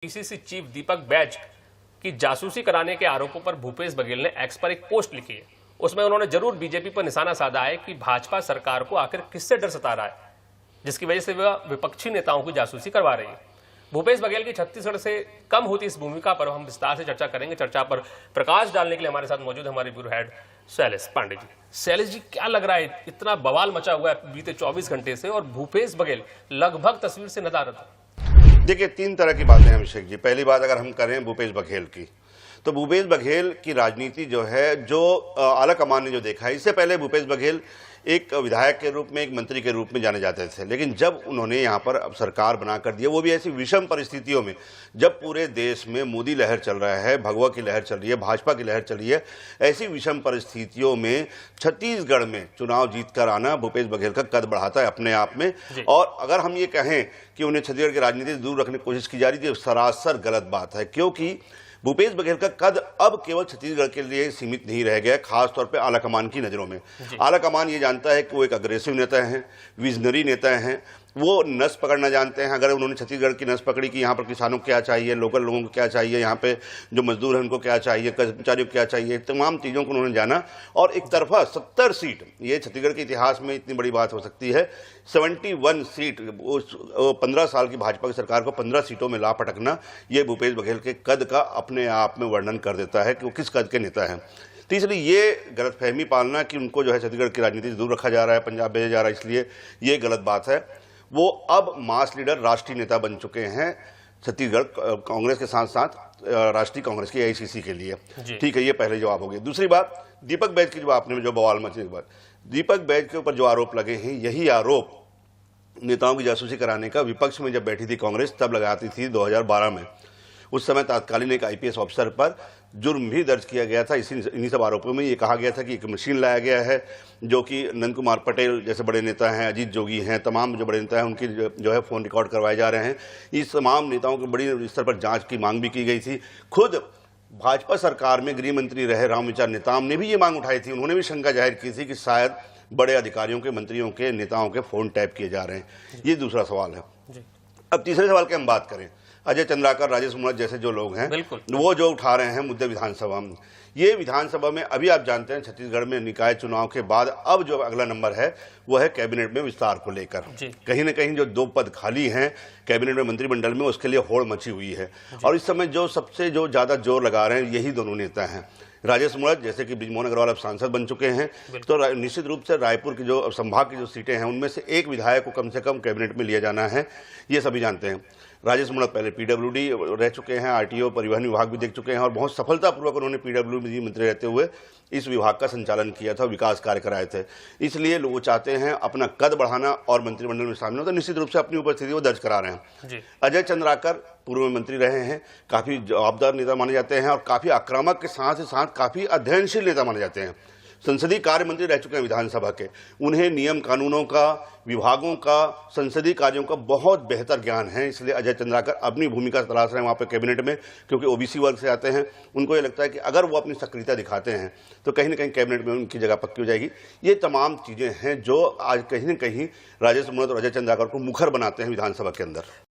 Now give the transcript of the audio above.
PCC chief Deepak Baij की जासूसी कराने के आरोपों पर भूपेश बघेल ने एक्स पर एक पोस्ट लिखी है। उसमें उन्होंने जरूर बीजेपी पर निशाना साधा है कि भाजपा सरकार को आखिर किससे डर सता रहा है, जिसकी वजह से वह विपक्षी नेताओं की जासूसी करवा रही है। भूपेश बघेल की छत्तीसगढ़ से कम होती इस भूमिका पर हम विस्तार से चर्चा करेंगे। चर्चा पर प्रकाश डालने के लिए हमारे साथ मौजूद है हमारे ब्यूरो हेड शैलेश पांडे जी। शैलेश जी, क्या लग रहा है, इतना बवाल मचा हुआ है बीते 24 घंटे से और भूपेश बघेल लगभग तस्वीर से नदारद है। देखिए, तीन तरह की बातें हैं अभिषेक जी। पहली बात अगर हम करें भूपेश बघेल की, तो भूपेश बघेल की राजनीति जो है, जो आला कमान ने जो देखा है, इससे पहले भूपेश बघेल एक विधायक के रूप में, एक मंत्री के रूप में जाने जाते थे। लेकिन जब उन्होंने यहाँ पर अब सरकार बना कर दी है, वो भी ऐसी विषम परिस्थितियों में, जब पूरे देश में मोदी लहर चल रहा है, भगवा की लहर चल रही है, भाजपा की लहर चल रही है, ऐसी विषम परिस्थितियों में छत्तीसगढ़ में चुनाव जीत कर आना भूपेश बघेल का कद बढ़ाता है अपने आप में। और अगर हम ये कहें कि उन्हें छत्तीसगढ़ की राजनीति से दूर रखने की कोशिश की जा रही है, तो सरासर गलत बात है, क्योंकि भूपेश बघेल का कद अब केवल छत्तीसगढ़ के लिए सीमित नहीं रह गया है, खासतौर पे आलाकमान की नज़रों में। आलाकमान ये जानता है कि वो एक अग्रेसिव नेता हैं, विजनरी नेता हैं, वो नस पकड़ना जानते हैं। अगर उन्होंने छत्तीसगढ़ की नस पकड़ी कि यहाँ पर किसानों को क्या चाहिए, लोकल लोगों को क्या चाहिए, यहाँ पे जो मजदूर हैं उनको क्या चाहिए, कर्मचारियों को क्या चाहिए, तमाम चीज़ों को उन्होंने जाना। और एक तरफा 70 सीट, ये छत्तीसगढ़ के इतिहास में इतनी बड़ी बात हो सकती है, 71 सीट, 15 साल की भाजपा की सरकार को 15 सीटों में ला पटकना, ये भूपेश बघेल के कद का अपने आप में वर्णन कर देता है कि वो किस कद के नेता हैं। तीसरी, ये गलतफहमी पालना कि उनको जो है छत्तीसगढ़ की राजनीति से दूर रखा जा रहा है, पंजाब भेजा जा रहा है, इसलिए ये गलत बात है। वो अब मास लीडर, राष्ट्रीय नेता बन चुके हैं छत्तीसगढ़ कांग्रेस के साथ साथ राष्ट्रीय कांग्रेस की AICC के लिए। ठीक है, ये पहले जवाब हो गया। दूसरी बात, दीपक बैज की जो आपने जो बवाल मचने के बाद दीपक बैज के ऊपर जो आरोप लगे हैं, यही आरोप नेताओं की जासूसी कराने का विपक्ष में जब बैठी थी कांग्रेस तब लगाती थी 2012 में। उस समय तत्कालीन एक IPS ऑफिसर पर जुर्म भी दर्ज किया गया था। इन्हीं सब आरोपों में ये कहा गया था कि एक मशीन लाया गया है जो कि नंद कुमार पटेल जैसे बड़े नेता हैं, अजीत जोगी हैं, तमाम जो बड़े नेता हैं उनकी जो है फ़ोन रिकॉर्ड करवाए जा रहे हैं। इस तमाम नेताओं की बड़ी स्तर पर जांच की मांग भी की गई थी। खुद भाजपा सरकार में गृह मंत्री रहे रामविचार नेताम ने भी ये मांग उठाई थी। उन्होंने भी शंका जाहिर की थी कि शायद बड़े अधिकारियों के, मंत्रियों के, नेताओं के फ़ोन टैप किए जा रहे हैं। ये दूसरा सवाल है। अब तीसरे सवाल की हम बात करें, अजय चंद्राकर, राजेश मूणत जैसे जो लोग हैं, वो जो उठा रहे हैं मुद्दे विधानसभा में, ये विधानसभा में अभी आप जानते हैं छत्तीसगढ़ में निकाय चुनाव के बाद अब जो अगला नंबर है वो है कैबिनेट में विस्तार को लेकर। कहीं ना कहीं जो 2 पद खाली हैं कैबिनेट में, मंत्रिमंडल में, उसके लिए होड़ मची हुई है। और इस समय जो सबसे जो ज़्यादा जोर लगा रहे हैं यही दोनों नेता हैं। राजेश मूणत जैसे कि बृजमोहन अग्रवाल अब सांसद बन चुके हैं, तो निश्चित रूप से रायपुर की जो संभाग की जो सीटें हैं उनमें से एक विधायक को कम से कम कैबिनेट में लिया जाना है, ये सभी जानते हैं। राजेश मूणत पहले PWD रह चुके हैं, RTO परिवहन विभाग भी देख चुके हैं और बहुत सफलतापूर्वक उन्होंने PWD मंत्री रहते हुए इस विभाग का संचालन किया था, विकास कार्य कराए थे। इसलिए लोग चाहते हैं अपना कद बढ़ाना और मंत्रिमंडल में शामिल हो, तो निश्चित रूप से अपनी उपस्थिति वो दर्ज करा रहे हैं। अजय चंद्राकर पूर्व में मंत्री रहे हैं, काफ़ी जवाबदार नेता माने जाते हैं और काफ़ी आक्रामक के साथ ही साथ काफ़ी अध्ययनशील नेता माने जाते हैं। संसदीय कार्य मंत्री रह चुके हैं विधानसभा के, उन्हें नियम कानूनों का, विभागों का, संसदीय कार्यों का बहुत बेहतर ज्ञान है। इसलिए अजय चंद्राकर अपनी भूमिका तलाश रहे हैं वहाँ पे कैबिनेट में, क्योंकि OBC वर्ग से आते हैं। उनको ये लगता है कि अगर वो अपनी सक्रियता दिखाते हैं तो कहीं ना कहीं कैबिनेट में उनकी जगह पक्की हो जाएगी। ये तमाम चीज़ें हैं जो आज कहीं ना कहीं राजेश मूणत और अजय चंद्राकर को मुखर बनाते हैं विधानसभा के अंदर।